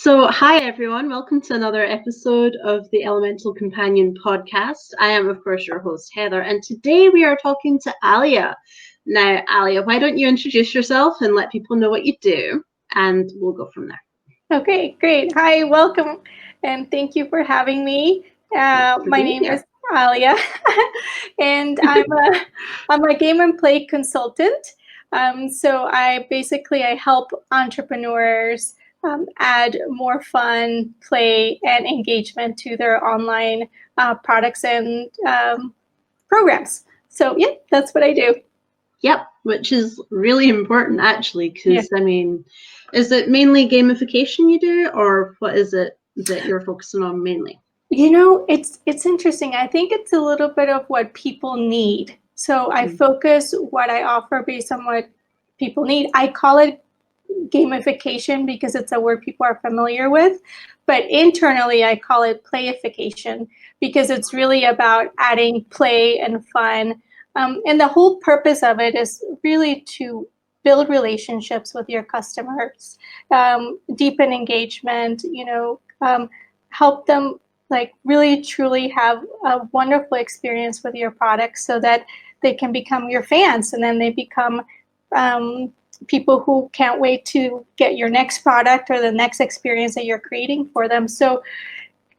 So, hi everyone, welcome to another episode of the Elemental Companion podcast. I am, of course, your host, Heather, and today we are talking to Alyea. Now, Alyea, why don't you introduce yourself and let people know what you do, and we'll go from there. Okay, great. Hi, welcome, and thank you for having me. My name is Alyea, and I'm a game and play consultant. So I help entrepreneurs add more fun, play, and engagement to their online products and programs. So yeah, that's what I do. Yep, which is really important actually, because I mean, is it mainly gamification you do, or what is it that you're focusing on mainly? You know, it's interesting. I think it's a little bit of what people need. So I focus what I offer based on what people need. I call it gamification because it's a word people are familiar with, but internally I call it playification because it's really about adding play and fun. And the whole purpose of it is really to build relationships with your customers, deepen engagement, help them like really truly have a wonderful experience with your products so that they can become your fans, and then they become people who can't wait to get your next product or the next experience that you're creating for them. So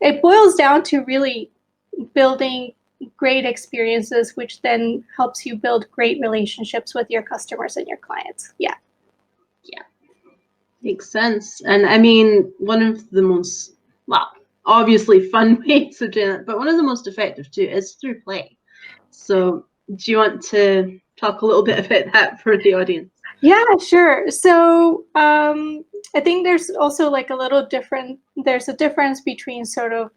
it boils down to really building great experiences, which then helps you build great relationships with your customers and your clients. Yeah. Makes sense. And I mean, one of the most, well, obviously fun ways of doing it, but one of the most effective too is through play. So do you want to talk a little bit about that for the audience? Yeah, sure. So I think there's also like there's a difference between sort of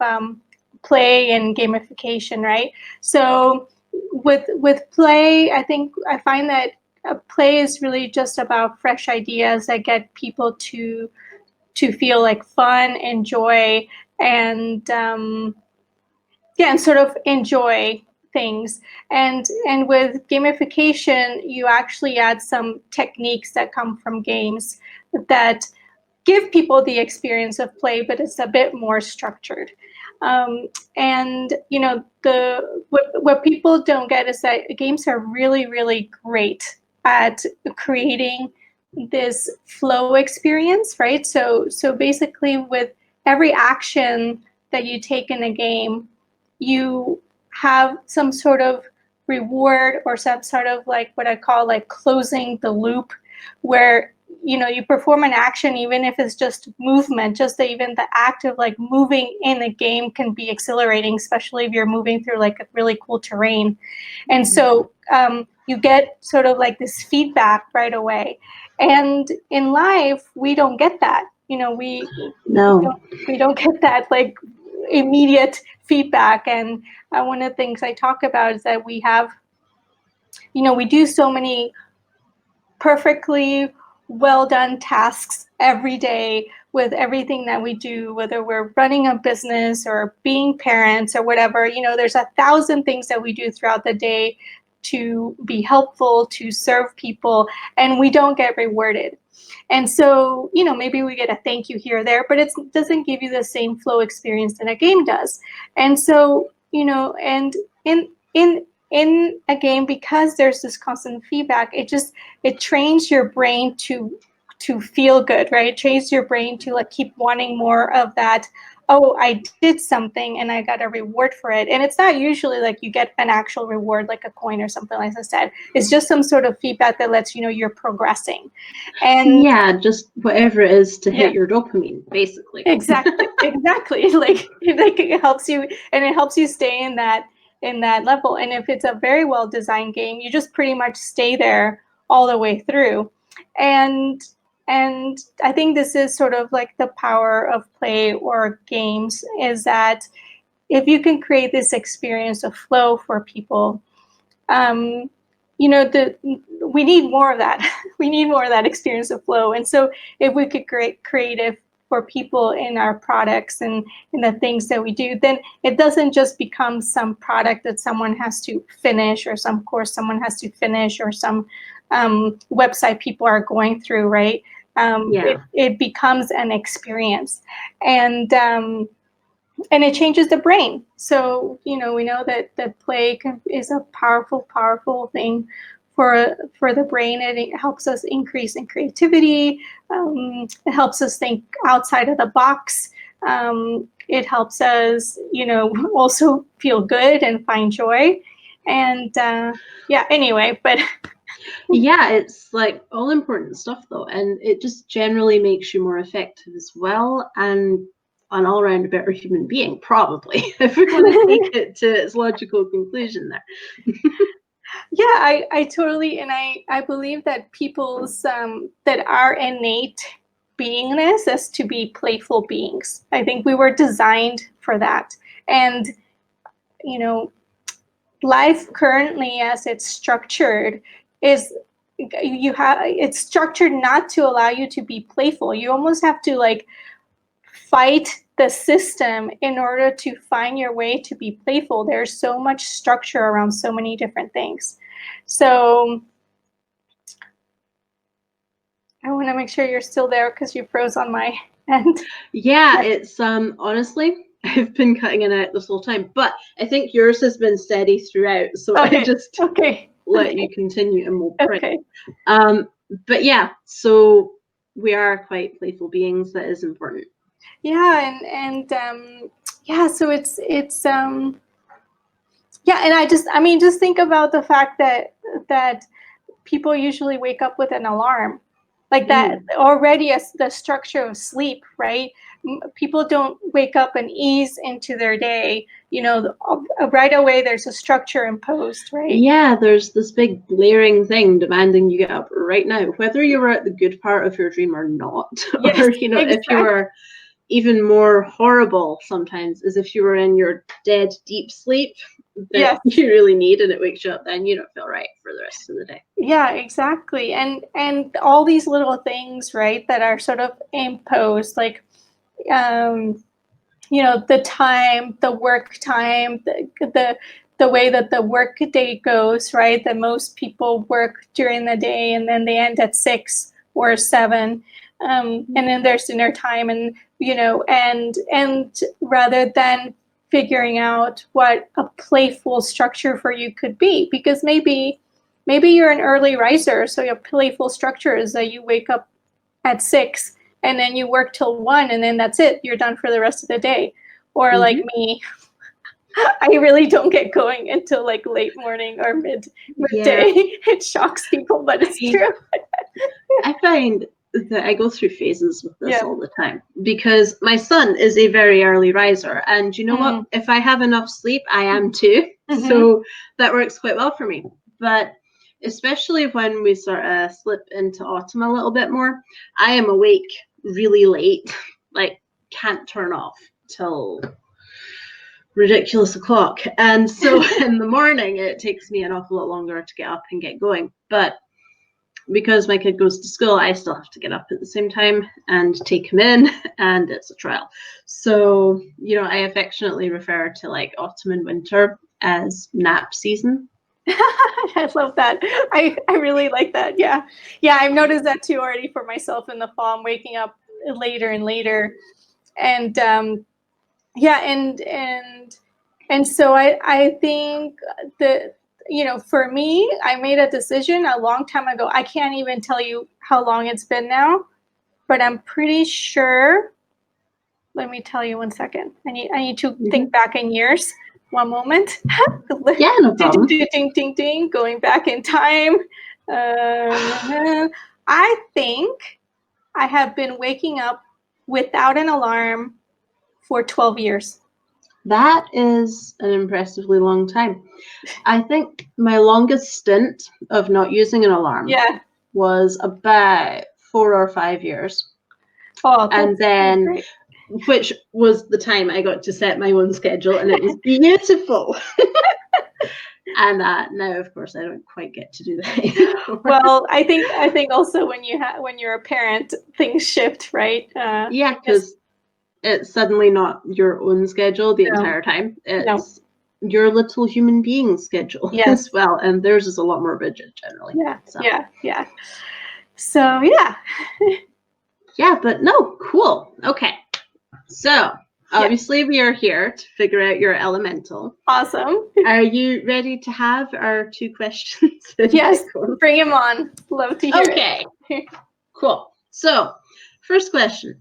play and gamification, right? So with play, I find that play is really just about fresh ideas that get people to feel like fun, enjoy, and and sort of enjoy things. And with gamification, you actually add some techniques that come from games that give people the experience of play, but it's a bit more structured. And what people don't get is that games are really, really great at creating this flow experience, right? So basically, with every action that you take in a game, you have some sort of reward or some sort of like what I call like closing the loop, where you perform an action, even if it's just movement, even the act of like moving in a game can be exhilarating, especially if you're moving through like a really cool terrain. And so you get sort of like this feedback right away. And in life, we don't get that. We don't get that like immediate feedback. And one of the things I talk about is that we do so many perfectly well done tasks every day with everything that we do, whether we're running a business or being parents or whatever. There's 1,000 things that we do throughout the day to be helpful, to serve people, and we don't get rewarded. And so, maybe we get a thank you here or there, but it doesn't give you the same flow experience that a game does. And so, and in a game, because there's this constant feedback, it trains your brain to feel good, right? It trains your brain to like keep wanting more of that. Oh, I did something and I got a reward for it. And it's not usually like you get an actual reward, like a coin or something like I said. It's just some sort of feedback that lets you know you're progressing. And yeah, just whatever it is to hit your dopamine, basically. Exactly. Like it helps you, and it helps you stay in that level. And if it's a very well designed game, you just pretty much stay there all the way through. And I think this is sort of like the power of play or games, is that if you can create this experience of flow for people, we need more of that. We need more of that experience of flow. And so if we could create creative for people in our products and in the things that we do, then it doesn't just become some product that someone has to finish, or some course someone has to finish, or some website people are going through, right? It becomes an experience, and it changes the brain. So we know that play is a powerful thing for the brain. It helps us increase in creativity. It helps us think outside of the box. It helps us also feel good and find joy. And anyway, but yeah, it's like all important stuff though, and it just generally makes you more effective as well, and an all-round better human being, probably, if we want to take it to its logical conclusion there. Yeah, I totally, and I believe that people's that our innate beingness is to be playful beings. I think we were designed for that. And life currently as it's structured is it's structured not to allow you to be playful. You almost have to like fight the system in order to find your way to be playful. There's so much structure around so many different things. So I want to make sure you're still there because you froze on my end. Yeah, it's honestly, I've been cutting it out this whole time, but I think yours has been steady throughout, so I just let you continue and we'll print. Okay. But yeah, so we are quite playful beings. That is important. Yeah, and so it's yeah, and just think about the fact that people usually wake up with an alarm. Like that already as the structure of sleep, right? People don't wake up and ease into their day. Right away there's a structure imposed, right? Yeah, there's this big glaring thing demanding you get up right now, whether you were at the good part of your dream or not. Yes, or exactly. If you were even more horrible sometimes is if you were in your dead deep sleep that you really need and it wakes you up, then you don't feel right for the rest of the day. Yeah, exactly. And all these little things, right, that are sort of imposed, like the time, the work time, the way that the work day goes, right? That most people work during the day and then they end at 6 or 7. And then there's dinner time, and and rather than figuring out what a playful structure for you could be, because maybe you're an early riser, so your playful structure is that you wake up at 6 and then you work till 1 and then that's it, you're done for the rest of the day. Or like me, I really don't get going until like late morning or midday. It shocks people, but it's true. I find that I go through phases with this all the time, because my son is a very early riser, and you know what, if I have enough sleep, I am too. So that works quite well for me. But especially when we sort of slip into autumn a little bit more, I am awake really late, like can't turn off till ridiculous o'clock. And so in the morning, it takes me an awful lot longer to get up and get going. But because my kid goes to school, I still have to get up at the same time and take him in, and it's a trial. So, I affectionately refer to like autumn and winter as nap season. I love that. I really like that. Yeah. I've noticed that too already for myself in the fall. I'm waking up later and later, and and so I think that for me, I made a decision a long time ago. I can't even tell you how long it's been now, but I'm pretty sure. Let me tell you 1 second. I need to think back in years. One moment. Yeah, no problem. Ding, ding, ding, going back in time. I think I have been waking up without an alarm for 12 years. That is an impressively long time. I think my longest stint of not using an alarm was about 4 or 5 years. Oh, and then great. Which was the time I got to set my own schedule, and it was beautiful. And now, of course, I don't quite get to do that anymore. Well, I think also when you're a parent, things shift, right? Yeah, because it's suddenly not your own schedule the entire time. It's your little human being schedule as well, and theirs is a lot more rigid generally. Yeah. So yeah. Yeah, but no, cool. Okay. So obviously we are here to figure out your elemental. Awesome. Are you ready to have our 2 questions? Yes, bring him on. Love to hear it. Okay. Cool. So, first question.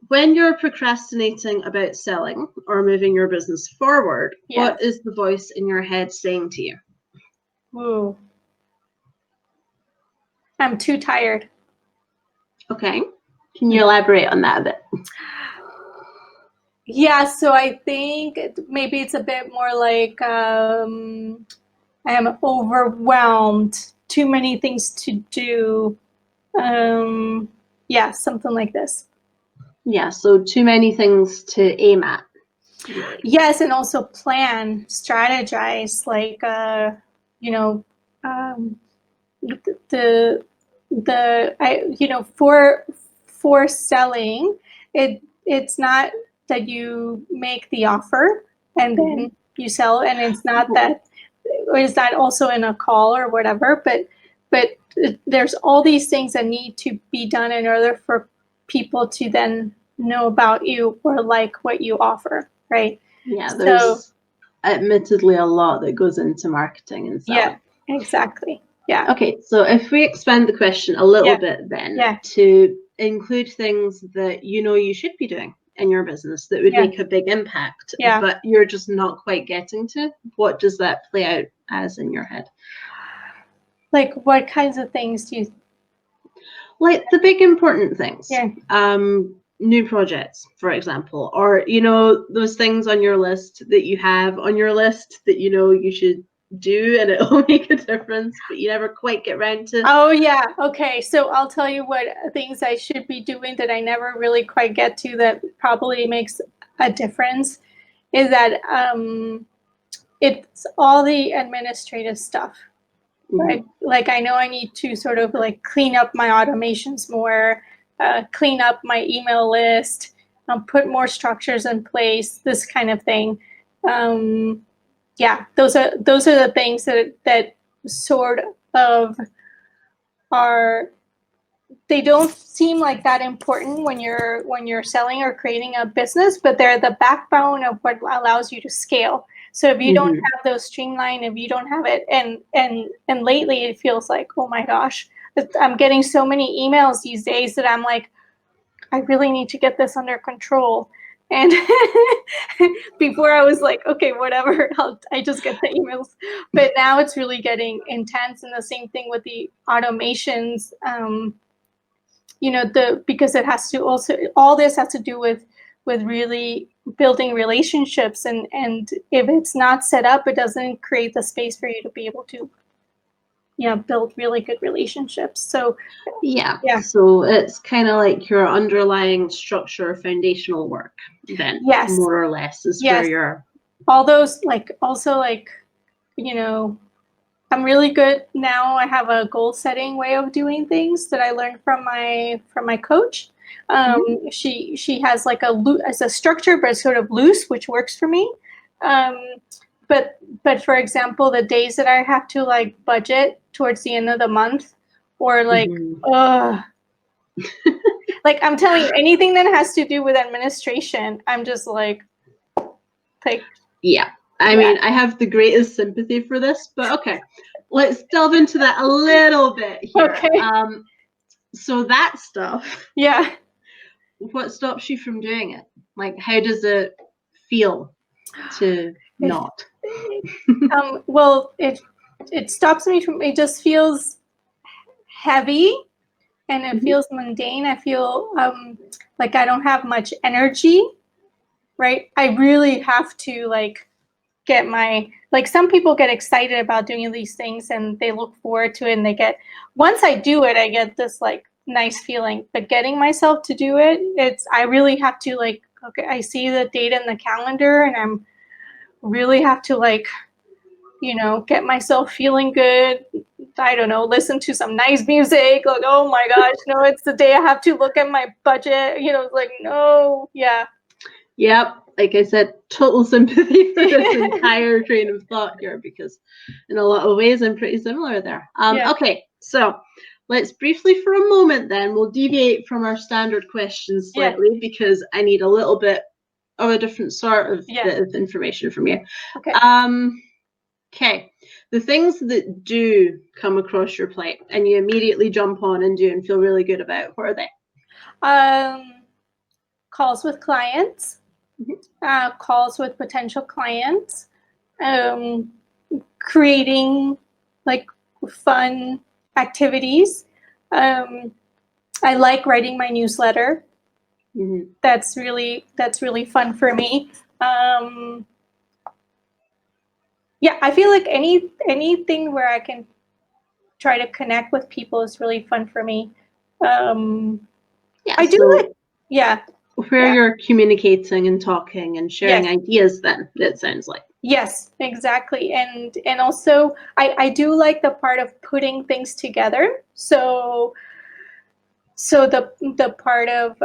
When you're procrastinating about selling or moving your business forward, Yes. what is the voice in your head saying to you? Ooh. I'm too tired. Okay. Can you elaborate on that a bit? Yeah, so I think maybe it's a bit more like I am overwhelmed, too many things to do. Yeah, something like this. Yeah, so too many things to aim at. Yes, and also plan, strategize, like you know, um, the for selling, it's not that you make the offer and then you sell, and it's not that, or is that also in a call or whatever, but there's all these things that need to be done in order for people to then know about you or like what you offer, right? Yeah, So there's admittedly a lot that goes into marketing and selling. yeah, exactly. Yeah. Okay, so if we expand the question a little bit then to include things that you know you should be doing in your business that would make a big impact, but you're just not quite getting to, what does that play out as in your head? Like what kinds of things do you? Like the big important things. Yeah. New projects, for example, or you know, those things on your list that you have on your list that you know you should do and it'll make a difference, but you never quite get around to. Oh yeah, okay. So I'll tell you what things I should be doing that I never really quite get to that probably makes a difference is that it's all the administrative stuff. Right? Like I know I need to sort of like clean up my automations more, clean up my email list, put more structures in place, this kind of thing. Yeah, those are the things that sort of are, they don't seem like that important when you're selling or creating a business, but they're the backbone of what allows you to scale. So if you don't have those streamlined, if you don't have it, and lately it feels like, oh my gosh, I'm getting so many emails these days that I'm like, I really need to get this under control. And before I was like, okay, whatever, I just get the emails. But now it's really getting intense, and the same thing with the automations. Because it has to also, all this has to do with really building relationships, and if it's not set up, it doesn't create the space for you to be able to build really good relationships. So so it's kind of like your underlying structure, foundational work then, more or less, is where you're all those, like, also, like, I'm really good now. I have a goal setting way of doing things that I learned from my coach. She has like as a structure, but it's sort of loose, which works for me. But for example, the days that I have to like budget towards the end of the month, or like, like I'm telling you, anything that has to do with administration, I'm just like. I mean, I have the greatest sympathy for this, but okay, let's delve into that a little bit here. Okay. So that stuff. Yeah. What stops you from doing it? Like, how does it feel to not? Well, it stops me from. It just feels heavy, and it feels mundane. I feel like I don't have much energy. Right. I really have to like get my, like, some people get excited about doing these things and they look forward to it, and once I do it, I get this like nice feeling, but getting myself to do it, I really have to, like, okay, I see the date in the calendar, and I'm really have to, like, get myself feeling good. I don't know, listen to some nice music, like, oh my gosh, no, it's the day I have to look at my budget, like, no. Yep, like I said, total sympathy for this entire train of thought here, because in a lot of ways I'm pretty similar there. Okay, so let's briefly for a moment then, we'll deviate from our standard questions slightly because I need a little bit of a different sort of bit of information from you. Okay. Okay. The things that do come across your plate and you immediately jump on and do and feel really good about, what are they? Calls with clients, calls with potential clients, creating like fun activities. I like writing my newsletter. Mm-hmm. That's really fun for me. Yeah, I feel like anything where I can try to connect with people is really fun for me. I do like, where you're communicating and talking and sharing ideas, then it sounds like. Yes, exactly. And also I do like the part of putting things together. So the part of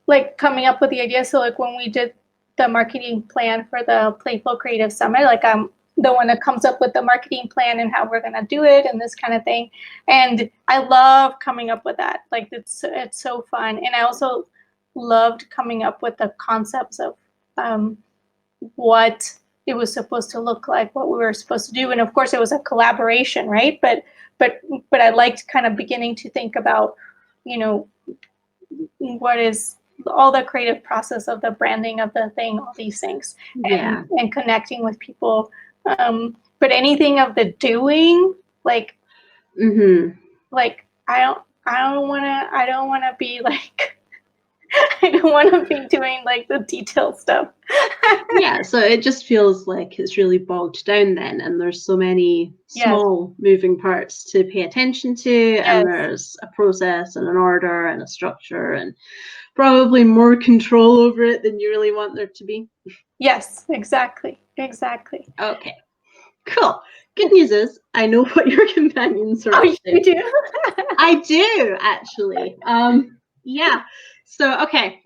like coming up with the idea. So like when we did the marketing plan for the Playful Creative Summit, like I'm the one that comes up with the marketing plan and how we're gonna do it and this kind of thing. And I love coming up with that. Like it's so fun. And I also loved coming up with the concepts of what it was supposed to look like, what we were supposed to do. And of course it was a collaboration, right? But I liked kind of beginning to think about, you know, what is all the creative process of the branding of the thing, all these things, and connecting with people. But anything of the doing, like, like I don't want to be like, I don't want to be doing like the detailed stuff. Yeah, so it just feels like it's really bogged down then, and there's so many small moving parts to pay attention to, and there's a process and an order and a structure and probably more control over it than you really want there to be. Yes, exactly. Okay, cool. Good news is I know what your companions are up to. You do? I do, actually. Yeah. So, okay,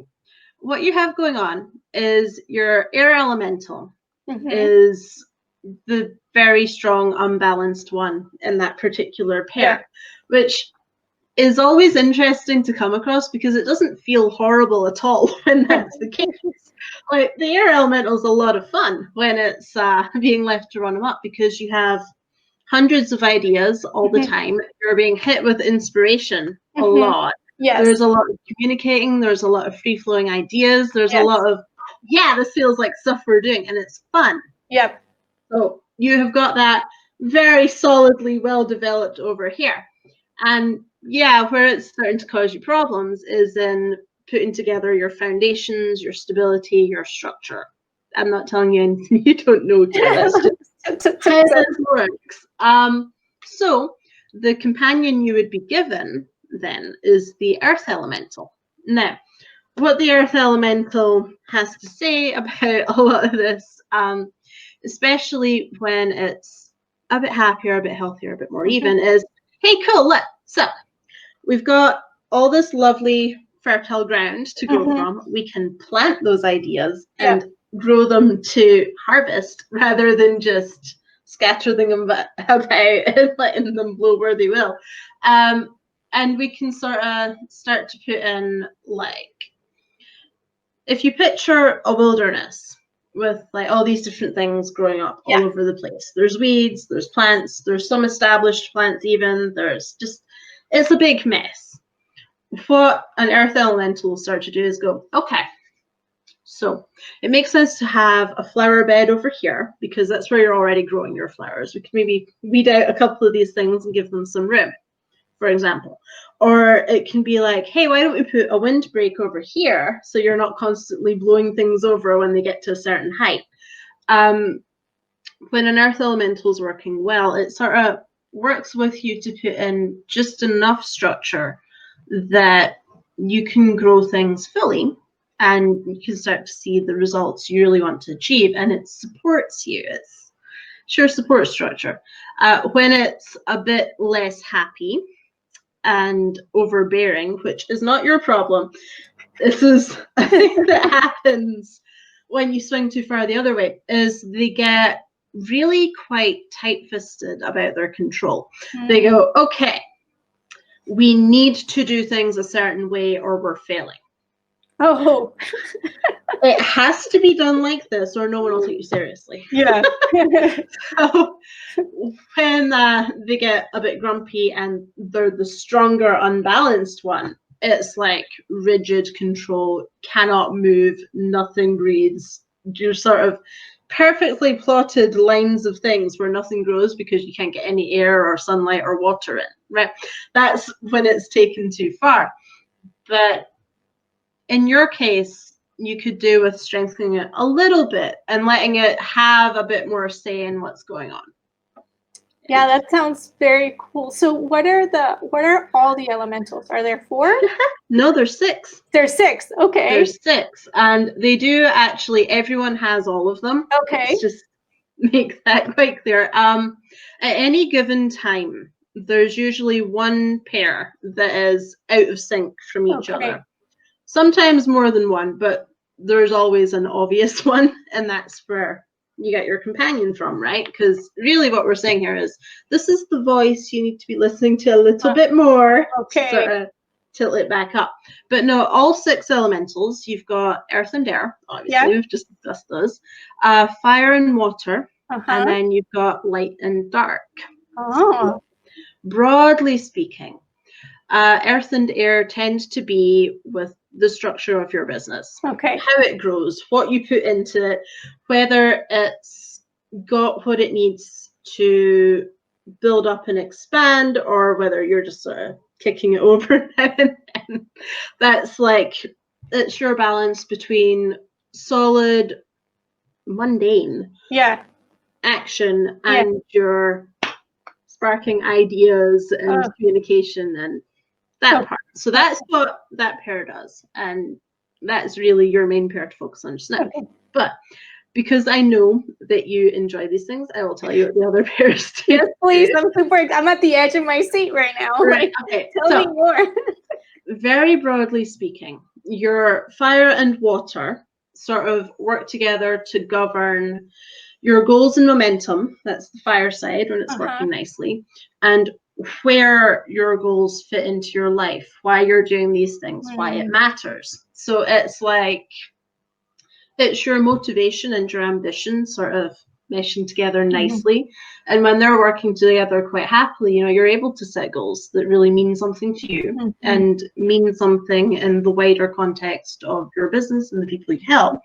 what you have going on is your air elemental is the very strong, unbalanced one in that particular pair, which is always interesting to come across because it doesn't feel horrible at all when that's the case. Like the air elemental is a lot of fun when it's being left to run amok because you have hundreds of ideas all the time. You're being hit with inspiration a lot. Yes. There's a lot of communicating. There's a lot of free-flowing ideas. There's a lot of, this feels like stuff we're doing, and it's fun. Yep. So you have got that very solidly well-developed over here. And where it's starting to cause you problems is in putting together your foundations, your stability, your structure. I'm not telling you anything you don't know, Taylor. It's just how this works. So the companion you would be given then is the earth elemental. Now, what the earth elemental has to say about a lot of this, especially when it's a bit happier, a bit healthier, a bit more even, is, hey, cool, look, so we've got all this lovely fertile ground to grow from. We can plant those ideas and grow them to harvest rather than just scattering them about and letting them blow where they will. And we can sort of start to put in, like, if you picture a wilderness with like all these different things growing up all over the place. There's weeds, there's plants, there's some established plants even, there's just, it's a big mess. What an earth elemental will start to do is go, okay, so it makes sense to have a flower bed over here because that's where you're already growing your flowers. We can maybe weed out a couple of these things and give them some room, for example. Or it can be like, hey, why don't we put a windbreak over here so you're not constantly blowing things over when they get to a certain height. When an earth elemental is working well, it sort of works with you to put in just enough structure that you can grow things fully and you can start to see the results you really want to achieve, and it supports you. It's sure support structure. When it's a bit less happy and overbearing, which is not your problem, this is a thing that happens when you swing too far the other way, is they get really quite tight-fisted about their control. They go, okay, we need to do things a certain way or we're failing. Oh. It has to be done like this or no one will take you seriously. Yeah. So when they get a bit grumpy and they're the stronger, unbalanced one, it's like rigid control, cannot move, nothing breathes. You're sort of perfectly plotted lines of things where nothing grows because you can't get any air or sunlight or water in, right? That's when it's taken too far. But in your case, you could do with strengthening it a little bit and letting it have a bit more say in what's going on. Yeah, that sounds very cool. So what are all the elementals? Are there 4? No, there's 6. There's 6. Okay. There's 6. And they do actually, everyone has all of them. Okay. Let's just make that quite clear. At any given time, there's usually one pair that is out of sync from each other. Sometimes more than one, but there's always an obvious one, and that's where you get your companion from, right? Because really what we're saying here is this is the voice you need to be listening to a little bit more. Okay. Sort of tilt it back up. But no, all 6 elementals, you've got earth and air, obviously, we've just discussed those, fire and water, and then you've got light and dark. So, broadly speaking, earth and air tend to be with the structure of your business. Okay. How it grows, what you put into it, whether it's got what it needs to build up and expand, or whether you're just sort of kicking it over now and then. That's like, it's your balance between solid, mundane action and your sparking ideas and communication and that part. So that's what that pair does, and that's really your main pair to focus on just now. Okay. But because I know that you enjoy these things, I will tell you what the other pairs do. Yes, please. I'm at the edge of my seat right now. Right. Okay. Tell me more. Very broadly speaking, your fire and water sort of work together to govern your goals and momentum. That's the fire side when it's working nicely. And where your goals fit into your life, why you're doing these things, why it matters. So it's like, it's your motivation and your ambition sort of meshing together nicely. And when they're working together quite happily, you know, you're able to set goals that really mean something to you and mean something in the wider context of your business and the people you help.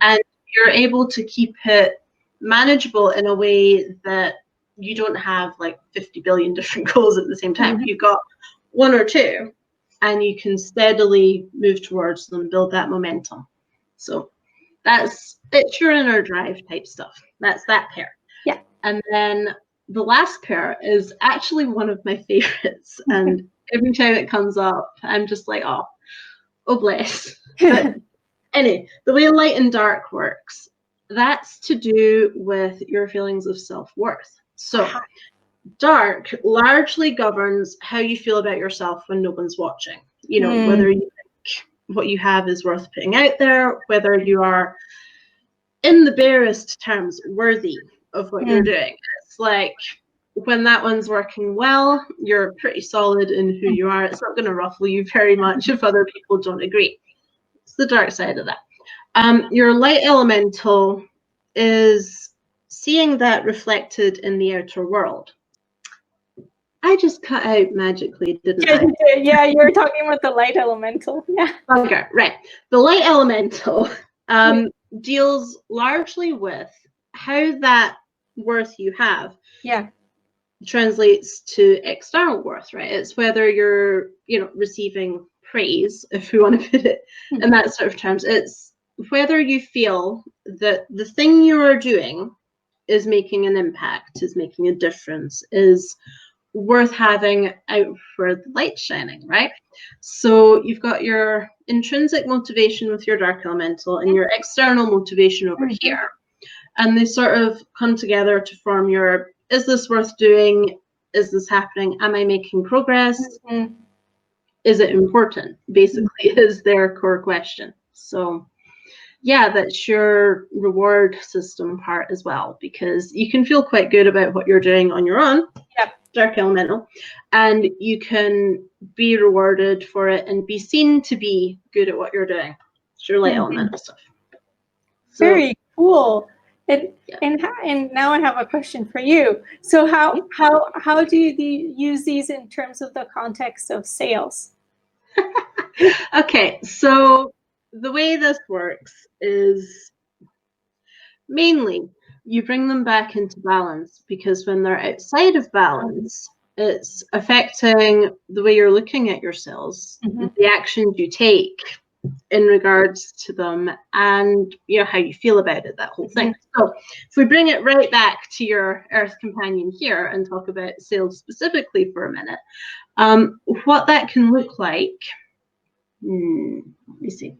And you're able to keep it manageable in a way that you don't have like 50 billion different goals at the same time. You've got 1 or 2 and you can steadily move towards them, build that momentum. So it's your inner drive type stuff. That's that pair. Yeah. And then the last pair is actually one of my favorites. And every time it comes up, I'm just like, oh bless. But anyway, the way light and dark works, that's to do with your feelings of self-worth. So dark largely governs how you feel about yourself when no one's watching. You know, whether you think what you have is worth putting out there, whether you are, in the barest terms, worthy of what you're doing. It's like, when that one's working well, you're pretty solid in who you are. It's not going to ruffle you very much if other people don't agree. It's the dark side of that. Your light elemental is seeing that reflected in the outer world. I just cut out magically, didn't I? Yeah, you were talking about the light elemental. Yeah. Okay, right. The light elemental deals largely with how that worth you have translates to external worth, right? It's whether you're, you know, receiving praise, if we want to put it in that sort of terms. It's whether you feel that the thing you are doing is making an impact, is making a difference, is worth having out where the light's shining, right? So you've got your intrinsic motivation with your dark elemental and your external motivation over here. And they sort of come together to form your, is this worth doing? Is this happening? Am I making progress? Is it important? Basically, is their core question. So yeah, that's your reward system part as well, because you can feel quite good about what you're doing on your own. Yep. Dark elemental, and you can be rewarded for it and be seen to be good at what you're doing. It's your light elemental stuff. So, very cool. And yeah. and now I have a question for you. So how do you use these in terms of the context of sales? Okay, so the way this works is mainly you bring them back into balance, because when they're outside of balance, it's affecting the way you're looking at your sales, the actions you take in regards to them, and how you feel about it, that whole thing. So if we bring it right back to your Earth companion here and talk about sales specifically for a minute, what that can look like, let me see.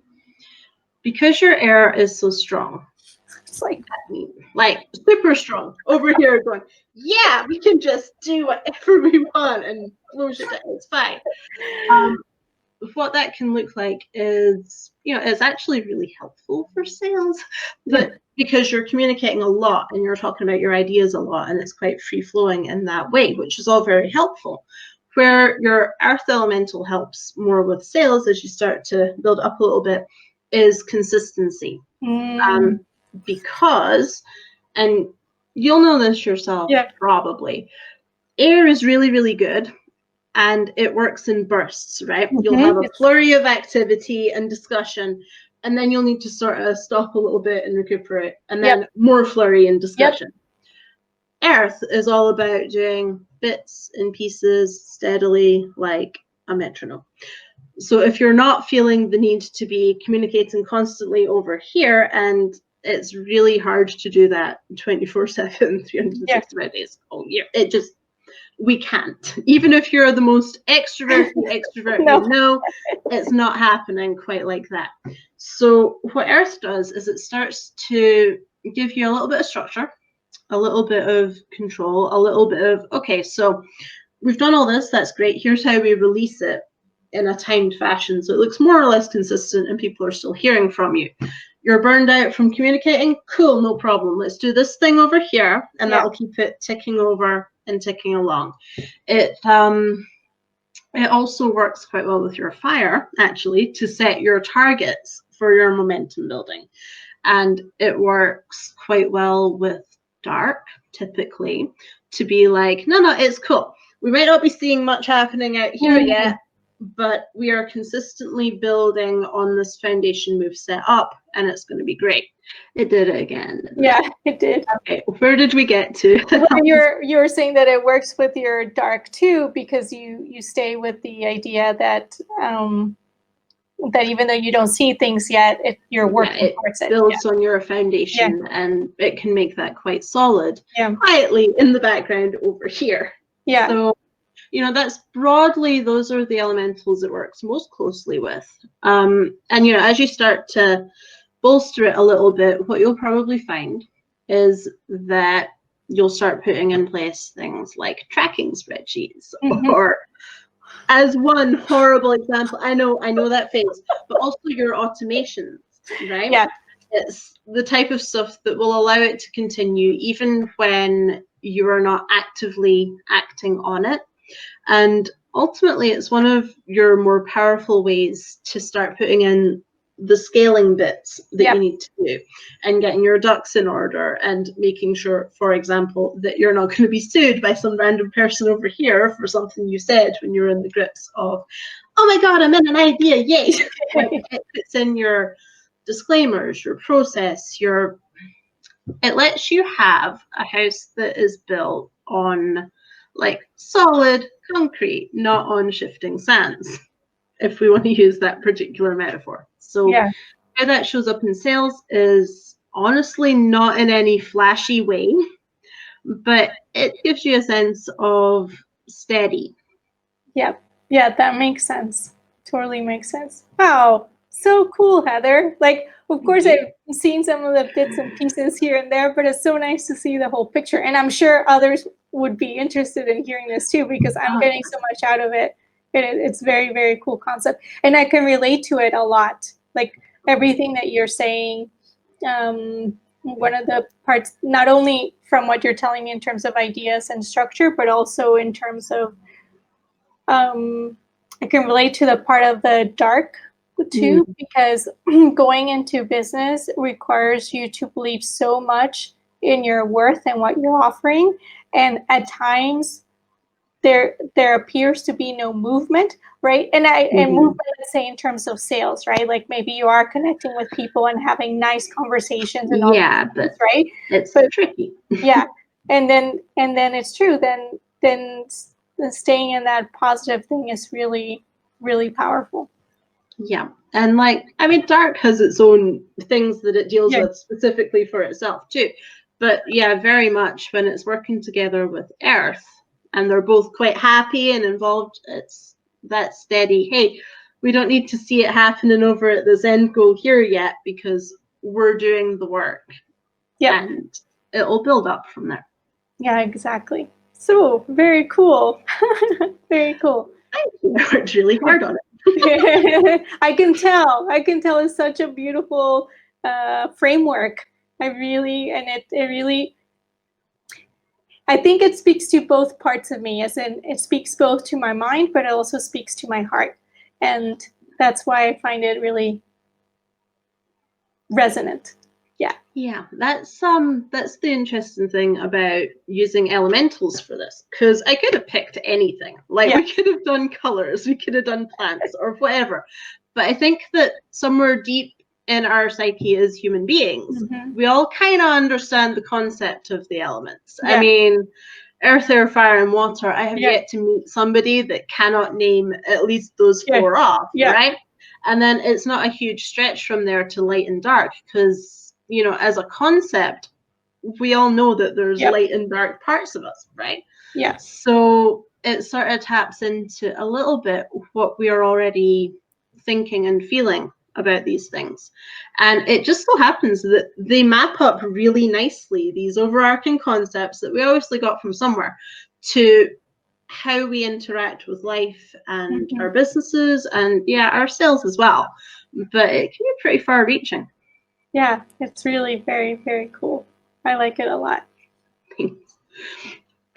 Because your air is so strong, It's like super strong over here going, yeah, we can just do whatever we want and close it down, it's fine. What that can look like is, it's actually really helpful for sales, but because you're communicating a lot and you're talking about your ideas a lot, and it's quite free flowing in that way, which is all very helpful. Where your earth elemental helps more with sales as you start to build up a little bit is consistency. Because, and you'll know this yourself, probably, air is really, really good. And it works in bursts, right? You'll have a flurry of activity and discussion, and then you'll need to sort of stop a little bit and recuperate, and then more flurry and discussion. Earth is all about doing bits and pieces steadily, like a metronome. So if you're not feeling the need to be communicating constantly over here, and it's really hard to do that 24/7, 365 days a year, we can't. Even if you're the most extrovert, no. It's not happening quite like that. So what Earth does is it starts to give you a little bit of structure, a little bit of control, a little bit of, okay, so we've done all this, that's great. Here's how we release it in a timed fashion, so it looks more or less consistent and people are still hearing from you. You're burned out from communicating? Cool, no problem. Let's do this thing over here, and that'll keep it ticking over and ticking along. It also works quite well with your fire, actually, to set your targets for your momentum building. And it works quite well with dark, typically, to be like, no, it's cool. We might not be seeing much happening out here yet, but we are consistently building on this foundation we've set up, and it's going to be great. It did it again. Yeah, it did. Okay, where did we get to? Well, you were saying that it works with your dark too, because you stay with the idea that that even though you don't see things yet, you're working towards it. It builds on your foundation, and it can make that quite solid, quietly in the background over here. Yeah. So, that's broadly, those are the elementals it works most closely with. And, as you start to bolster it a little bit, what you'll probably find is that you'll start putting in place things like tracking spreadsheets, or, as one horrible example, I know that phase, but also your automations, right? Yeah. It's the type of stuff that will allow it to continue even when you are not actively acting on it. And ultimately, it's one of your more powerful ways to start putting in the scaling bits that you need to do, and getting your ducks in order, and making sure, for example, that you're not going to be sued by some random person over here for something you said when you're in the grips of, oh my god, I'm in an idea, yay. It puts in your disclaimers, your process, it lets you have a house that is built on solid concrete, not on shifting sands, if we want to use that particular metaphor. So how that shows up in sales is honestly not in any flashy way, but it gives you a sense of steady. Yeah, that makes sense. Totally makes sense. Wow, so cool, Heather. Of course, I've seen some of the bits and pieces here and there, but it's so nice to see the whole picture. And I'm sure others would be interested in hearing this too, because I'm getting so much out of it. It's very, very cool concept. And I can relate to it a lot. Everything that you're saying, one of the parts, not only from what you're telling me in terms of ideas and structure, but also in terms of, I can relate to the part of the dark too, because going into business requires you to believe so much in your worth and what you're offering. And at times there appears to be no movement, right? And movement, let's say in terms of sales, right? Like maybe you are connecting with people and having nice conversations and all that, but right? It's tricky. Yeah. And then it's true. Then staying in that positive thing is really, really powerful. Yeah. And like, I mean, dark has its own things that it deals with specifically for itself too. But yeah, very much when it's working together with Earth and they're both quite happy and involved, it's that steady, hey, we don't need to see it happening over at this end goal here yet because we're doing the work. Yeah. And it'll build up from there. Yeah, exactly. So very cool. Very cool. Thank you. I worked really hard on it. I can tell. It's such a beautiful framework. I think it speaks to both parts of me, as in it speaks both to my mind, but it also speaks to my heart. And that's why I find it really resonant. Yeah. Yeah, that's the interesting thing about using elementals for this, because I could have picked anything. Like we could have done colors, we could have done plants or whatever. But I think that somewhere deep in our psyche as human beings, we all kind of understand the concept of the elements. I mean, earth, air, fire, and water. I have yet to meet somebody that cannot name at least those four off, right? And then it's not a huge stretch from there to light and dark, because, you know, as a concept, we all know that there's light and dark parts of us, right? Yeah. So it sort of taps into a little bit what we are already thinking and feeling about these things. And it just so happens that they map up really nicely, these overarching concepts that we obviously got from somewhere, to how we interact with life and our businesses and ourselves as well. But it can be pretty far reaching. Yeah, it's really very, very cool. I like it a lot. Thanks.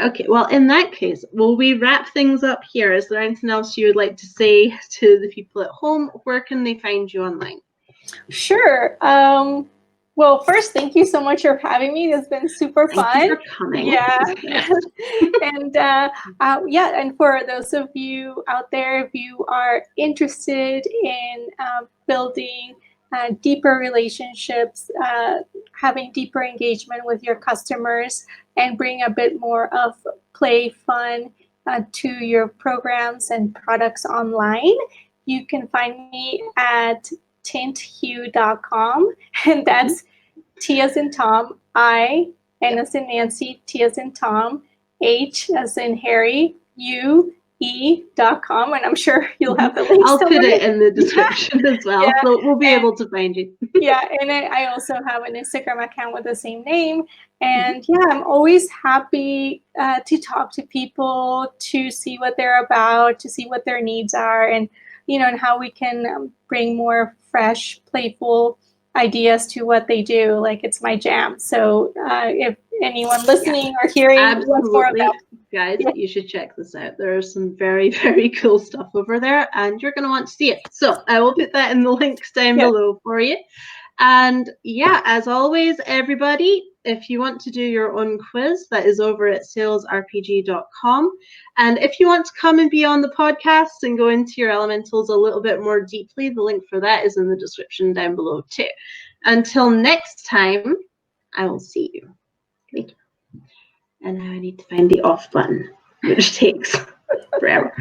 Okay, well, in that case, will we wrap things up here? Is there anything else you would like to say to the people at home? Where can they find you online? Sure. Well, first, thank you so much for having me. It's been super fun. Thank you for coming. Yeah. And and for those of you out there, if you are interested in building deeper relationships, having deeper engagement with your customers, and bring a bit more of play, fun to your programs and products online, you can find me at tinthue.com, and that's T as in Tom, I, N as in Nancy, T as in Tom, H as in Harry, UE.com, and I'm sure you'll have the links. I'll put it in the description as well, so we'll be able to find you. Yeah, and I also have an Instagram account with the same name. And I'm always happy to talk to people, to see what they're about, to see what their needs are, and and how we can bring more fresh, playful ideas to what they do. Like, it's my jam. So if anyone listening or hearing wants more of that, guys, you should check this out. There's some very, very cool stuff over there, and you're going to want to see it. So I will put that in the links down below for you. And as always, everybody, if you want to do your own quiz, that is over at salesrpg.com. And if you want to come and be on the podcast and go into your elementals a little bit more deeply, the link for that is in the description down below too. Until next time, I will see you later. And now I need to find the off button, which takes forever.